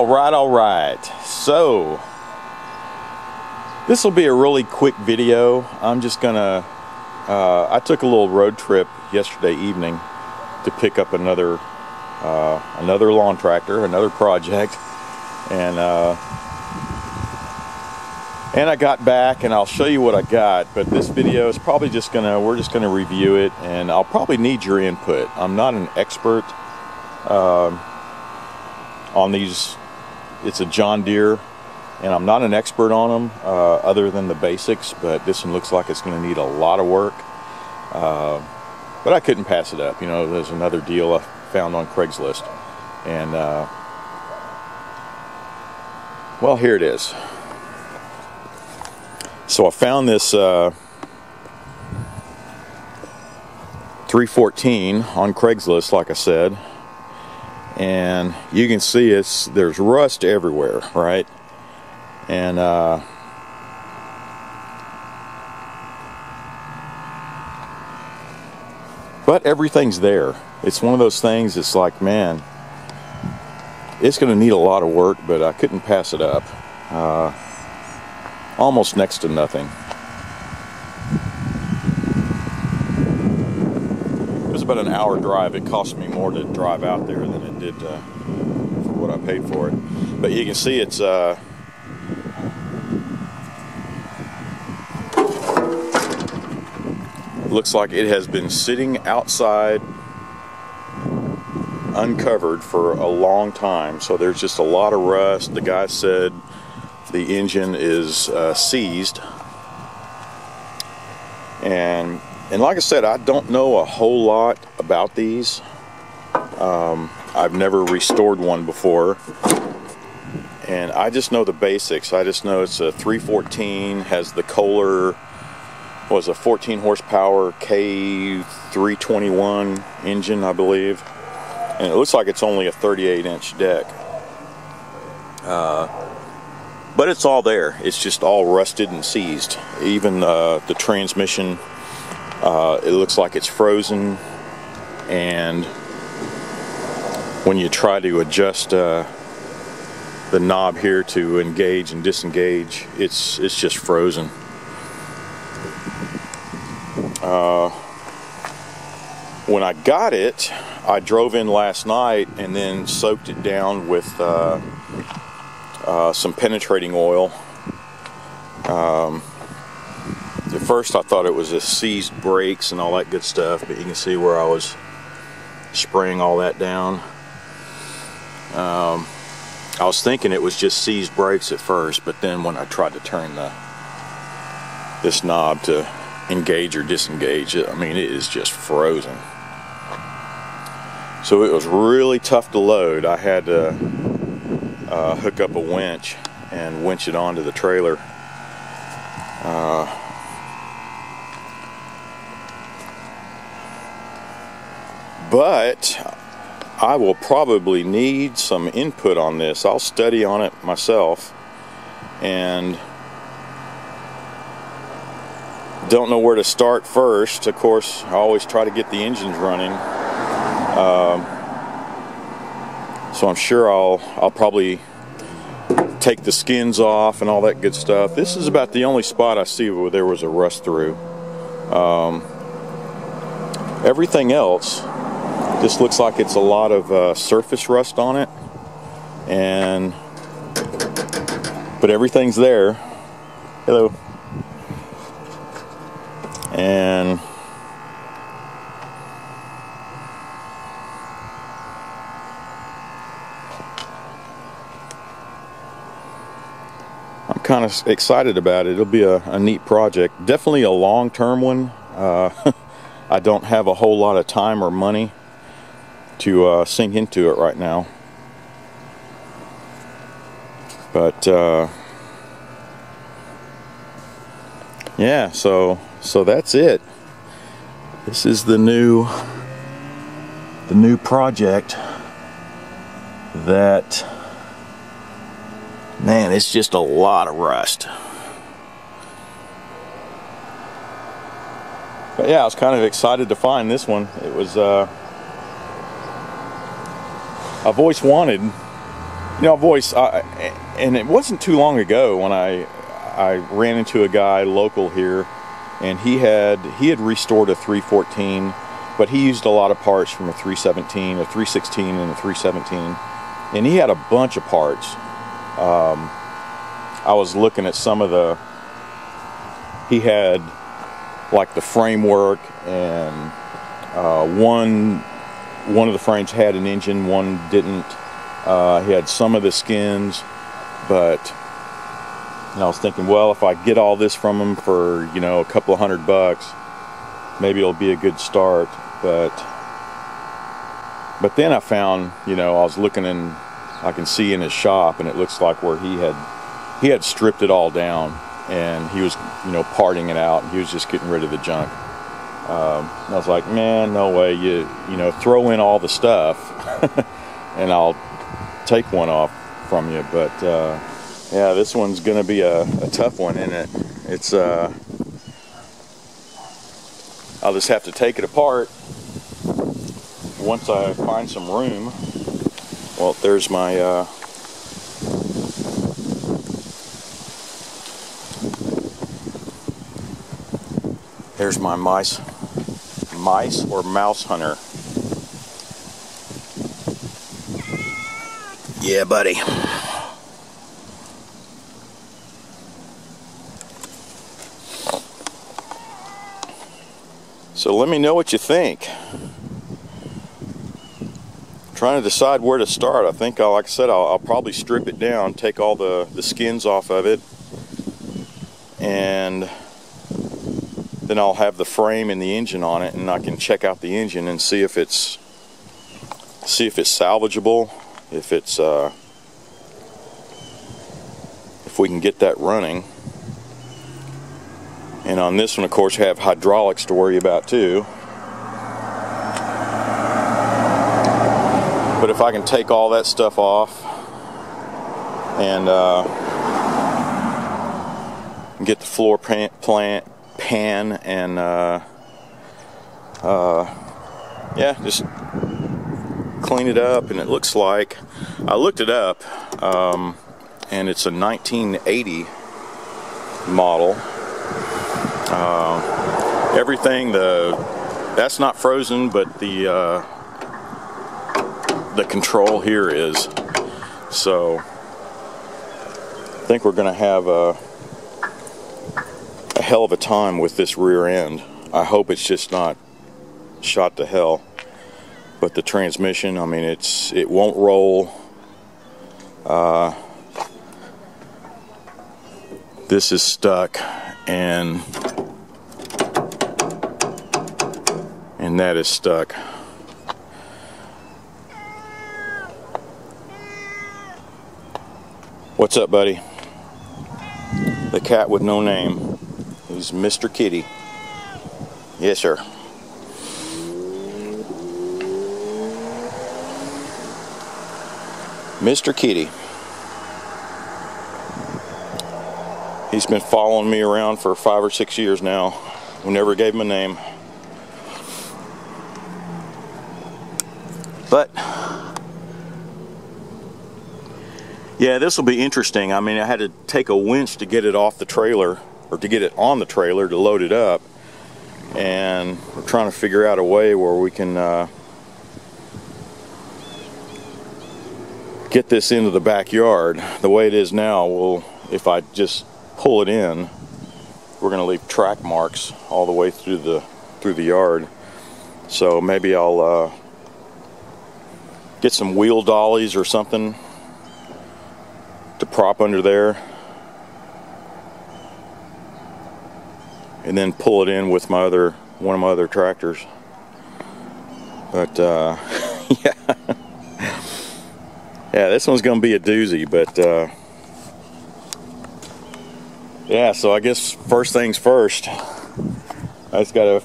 All right. So this will be a really quick video. I'm just gonna I took a little road trip yesterday evening to pick up another lawn tractor, another project, and I got back, and I'll show you what I got. But this video is probably just we're just gonna review it, and I'll probably need your input. I'm not an expert on these. It's a John Deere, and I'm not an expert on them other than the basics, but this one looks like it's going to need a lot of work, but I couldn't pass it up. You know, there's another deal I found on Craigslist, and well, here it is. So I found this 314 on Craigslist, like I said, and you can see there's rust everywhere, right? And but everything's there. It's one of those things, it's like, man, it's going to need a lot of work, but I couldn't pass it up. Almost next to nothing. It was about an hour drive. It cost me more to drive out there than it did for what I paid for it. But you can see it's it looks like it has been sitting outside uncovered for a long time. So there's just a lot of rust. The guy said the engine is seized, and like I said, I don't know a whole lot about these. I've never restored one before, and I just know the basics. I just know it's a 314, has the Kohler, was a 14 horsepower K321 engine, I believe, and it looks like it's only a 38-inch deck. But it's all there. It's just all rusted and seized. Even the transmission, it looks like it's frozen, and when you try to adjust the knob here to engage and disengage, it's just frozen. When I got it, I drove in last night and then soaked it down with some penetrating oil. At first I thought it was a seized brakes and all that good stuff, but you can see where I was spraying all that down. I was thinking it was just seized brakes at first, but then when I tried to turn this knob to engage or disengage it, I mean, it is just frozen. So it was really tough to load. I had to hook up a winch and winch it onto the trailer. But I will probably need some input on this. I'll study on it myself, and don't know where to start first. Of course, I always try to get the engines running. So I'm sure I'll probably take the skins off and all that good stuff. This is about the only spot I see where there was a rust through. Everything else just looks like it's a lot of surface rust on it, but everything's there. Hello. And I'm kind of excited about it. It'll be a neat project. Definitely a long-term one. I don't have a whole lot of time or money to sink into it right now. But yeah, so that's it. This is the new project that, man, it's just a lot of rust. But yeah, I was kind of excited to find this one. It was I've always wanted You know, I've always, and it wasn't too long ago when I ran into a guy local here, and he had restored a 314, but he used a lot of parts from a 317, a 316, and a 317, and he had a bunch of parts. I was looking at some of the, he had like the framework, and one of the frames had an engine, one didn't. He had some of the skins, but and I was thinking, well, if I get all this from him for, you know, a couple of $100, maybe it'll be a good start. But then I found, you know, I was looking in, I can see in his shop, and it looks like where he had stripped it all down, and he was, you know, parting it out, and he was just getting rid of the junk. And I was like, man, no way, you know, throw in all the stuff and I'll take one off from you. But yeah, this one's gonna be a tough one, isn't it? It's I'll just have to take it apart once I find some room. Well, there's my mice or mouse hunter. Yeah, buddy. So let me know what you think. I'm trying to decide where to start. I think, like I said, I'll probably strip it down, take all the skins off of it, and then I'll have the frame and the engine on it, and I can check out the engine and see if it's salvageable, if we can get that running. And on this one, of course, you have hydraulics to worry about too. But if I can take all that stuff off and get the floor pan and yeah, just clean it up. And it looks like, I looked it up, and it's a 1980 model. Everything, that's not frozen, but the control here is. So I think we're going to have a hell of a time with this rear end. I hope it's just not shot to hell. But the transmission, I mean, it won't roll. This is stuck, and that is stuck. What's up, buddy? The cat with no name. He's Mr. Kitty. Yes, sir. Mr. Kitty. He's been following me around for 5 or 6 years now. We never gave him a name. But yeah, this will be interesting. I mean, I had to take a winch to get it off the trailer, or to get it on the trailer to load it up. And we're trying to figure out a way where we can get this into the backyard. The way it is now, if I just pull it in, we're going to leave track marks all the way through the yard. So maybe I'll get some wheel dollies or something to prop under there, and then pull it in with one of my other tractors. But yeah, this one's going to be a doozy. But yeah, so I guess first things first, I just got to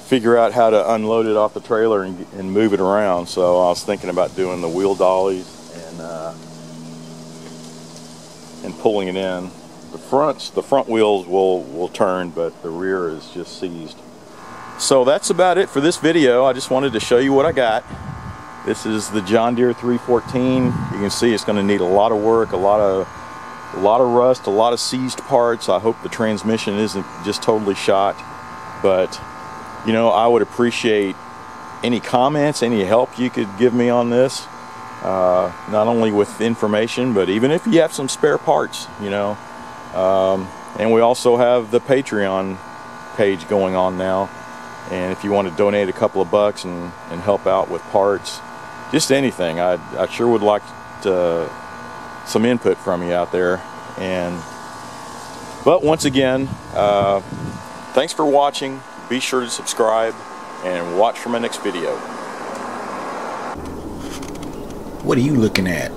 figure out how to unload it off the trailer and move it around. So I was thinking about doing the wheel dollies and pulling it in. The front wheels will turn, but the rear is just seized. So that's about it for this video. I just wanted to show you what I got. This is the John Deere 314. You can see it's going to need a lot of work, a lot of rust, a lot of seized parts. I hope the transmission isn't just totally shot, but you know, I would appreciate any comments, any help you could give me on this, not only with information, but even if you have some spare parts, you know. And we also have the Patreon page going on now, and if you want to donate a couple of bucks and help out with parts, just anything, I sure would like some input from you out there. But once again, thanks for watching. Be sure to subscribe and watch for my next video. What are you looking at?